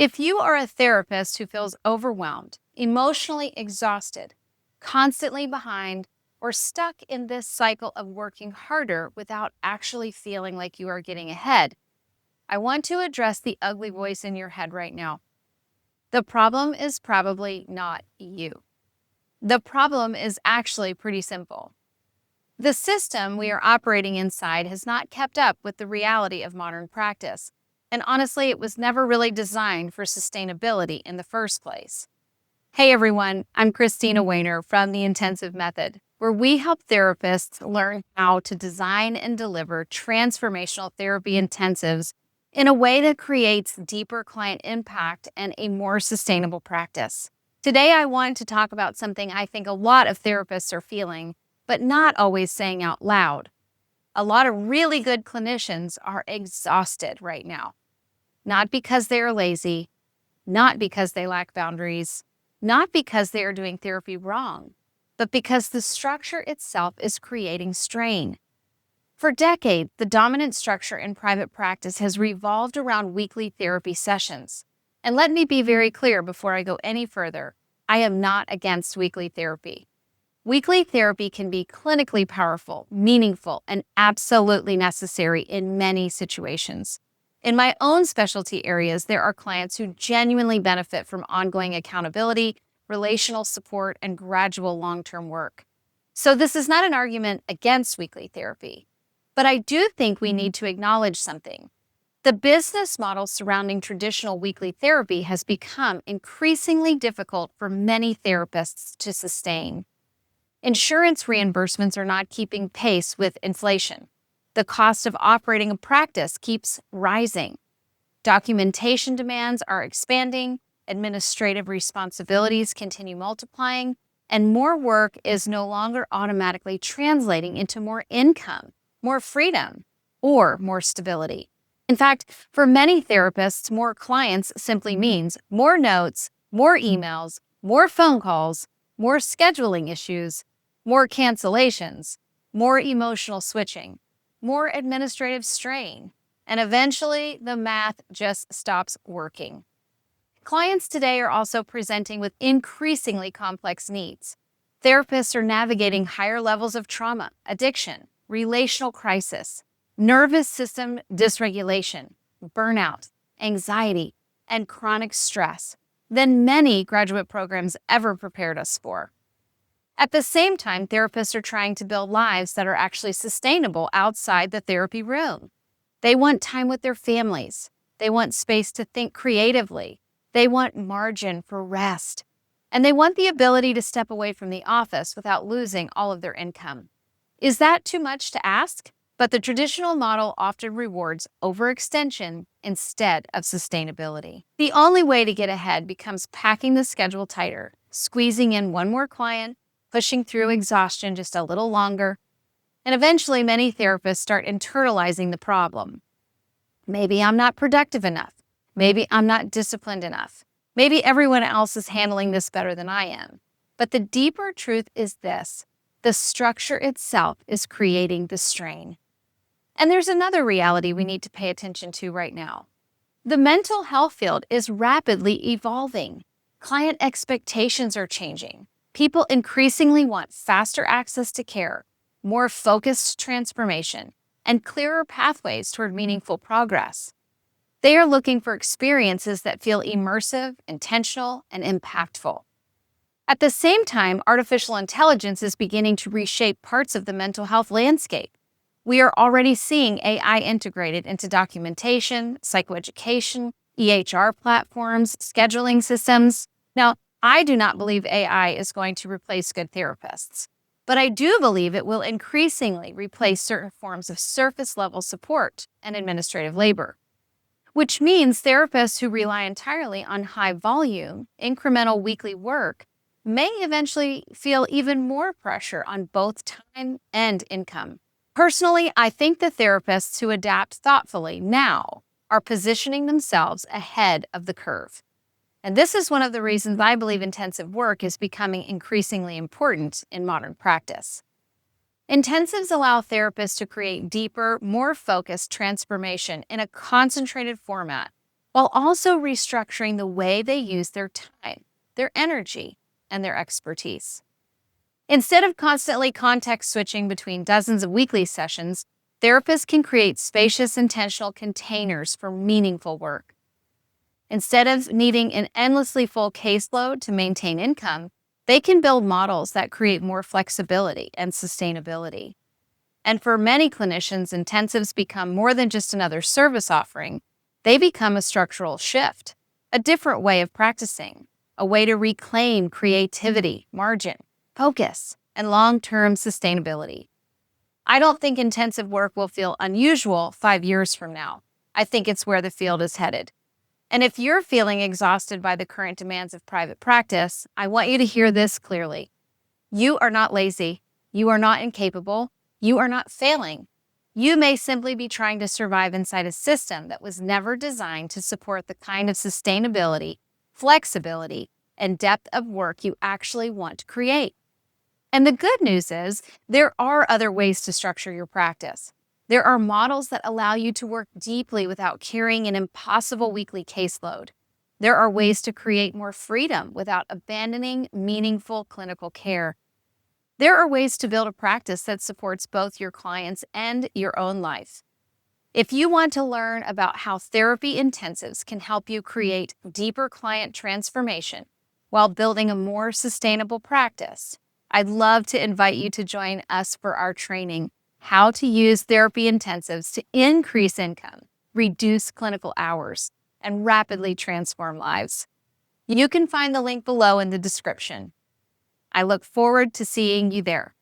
If you are a therapist who feels overwhelmed, emotionally exhausted, constantly behind, or stuck in this cycle of working harder without actually feeling like you are getting ahead, I want to address the ugly voice in your head right now. The problem is probably not you. The problem is actually pretty simple. The system we are operating inside has not kept up with the reality of modern practice. And honestly, it was never really designed for sustainability in the first place. Hey everyone, I'm Cristina Wehner from the Intensive Method, where we help therapists learn how to design and deliver transformational therapy intensives in a way that creates deeper client impact and a more sustainable practice. Today, I want to talk about something I think a lot of therapists are feeling, but not always saying out loud. A lot of really good clinicians are exhausted right now. Not because they are lazy, not because they lack boundaries, not because they are doing therapy wrong, but because the structure itself is creating strain. For decades, the dominant structure in private practice has revolved around weekly therapy sessions. And let me be very clear before I go any further, I am not against weekly therapy. Weekly therapy can be clinically powerful, meaningful, and absolutely necessary in many situations. In my own specialty areas, there are clients who genuinely benefit from ongoing accountability, relational support, and gradual long-term work. So this is not an argument against weekly therapy, but I do think we need to acknowledge something. The business model surrounding traditional weekly therapy has become increasingly difficult for many therapists to sustain. Insurance reimbursements are not keeping pace with inflation. The cost of operating a practice keeps rising. Documentation demands are expanding, administrative responsibilities continue multiplying, and more work is no longer automatically translating into more income, more freedom, or more stability. In fact, for many therapists, more clients simply means more notes, more emails, more phone calls, more scheduling issues, more cancellations, more emotional switching, more administrative strain, and eventually the math just stops working. Clients today are also presenting with increasingly complex needs. Therapists are navigating higher levels of trauma, addiction, relational crisis, nervous system dysregulation, burnout, anxiety, and chronic stress than many graduate programs ever prepared us for. At the same time, therapists are trying to build lives that are actually sustainable outside the therapy room. They want time with their families. They want space to think creatively. They want margin for rest. And they want the ability to step away from the office without losing all of their income. Is that too much to ask? But the traditional model often rewards overextension instead of sustainability. The only way to get ahead becomes packing the schedule tighter, squeezing in one more client, pushing through exhaustion just a little longer, and eventually many therapists start internalizing the problem. Maybe I'm not productive enough. Maybe I'm not disciplined enough. Maybe everyone else is handling this better than I am. But the deeper truth is this: the structure itself is creating the strain. And there's another reality we need to pay attention to right now. The mental health field is rapidly evolving. Client expectations are changing. People increasingly want faster access to care, more focused transformation, and clearer pathways toward meaningful progress. They are looking for experiences that feel immersive, intentional, and impactful. At the same time, artificial intelligence is beginning to reshape parts of the mental health landscape. We are already seeing AI integrated into documentation, psychoeducation, EHR platforms, scheduling systems. Now, I do not believe AI is going to replace good therapists, but I do believe it will increasingly replace certain forms of surface-level support and administrative labor, which means therapists who rely entirely on high-volume, incremental weekly work may eventually feel even more pressure on both time and income. Personally, I think the therapists who adapt thoughtfully now are positioning themselves ahead of the curve. And this is one of the reasons I believe intensive work is becoming increasingly important in modern practice. Intensives allow therapists to create deeper, more focused transformation in a concentrated format while also restructuring the way they use their time, their energy, and their expertise. Instead of constantly context switching between dozens of weekly sessions, therapists can create spacious, intentional containers for meaningful work. Instead of needing an endlessly full caseload to maintain income, they can build models that create more flexibility and sustainability. And for many clinicians, intensives become more than just another service offering. They become a structural shift, a different way of practicing, a way to reclaim creativity, margin, focus, and long-term sustainability. I don't think intensive work will feel unusual 5 years from now. I think it's where the field is headed. And if you're feeling exhausted by the current demands of private practice, I want you to hear this clearly. You are not lazy. You are not incapable. You are not failing. You may simply be trying to survive inside a system that was never designed to support the kind of sustainability, flexibility, and depth of work you actually want to create. And the good news is there are other ways to structure your practice. There are models that allow you to work deeply without carrying an impossible weekly caseload. There are ways to create more freedom without abandoning meaningful clinical care. There are ways to build a practice that supports both your clients and your own life. If you want to learn about how therapy intensives can help you create deeper client transformation while building a more sustainable practice, I'd love to invite you to join us for our training, How to Use Therapy Intensives to Increase Income, Reduce Clinical Hours, and Rapidly Transform Lives. You can find the link below in the description. I look forward to seeing you there.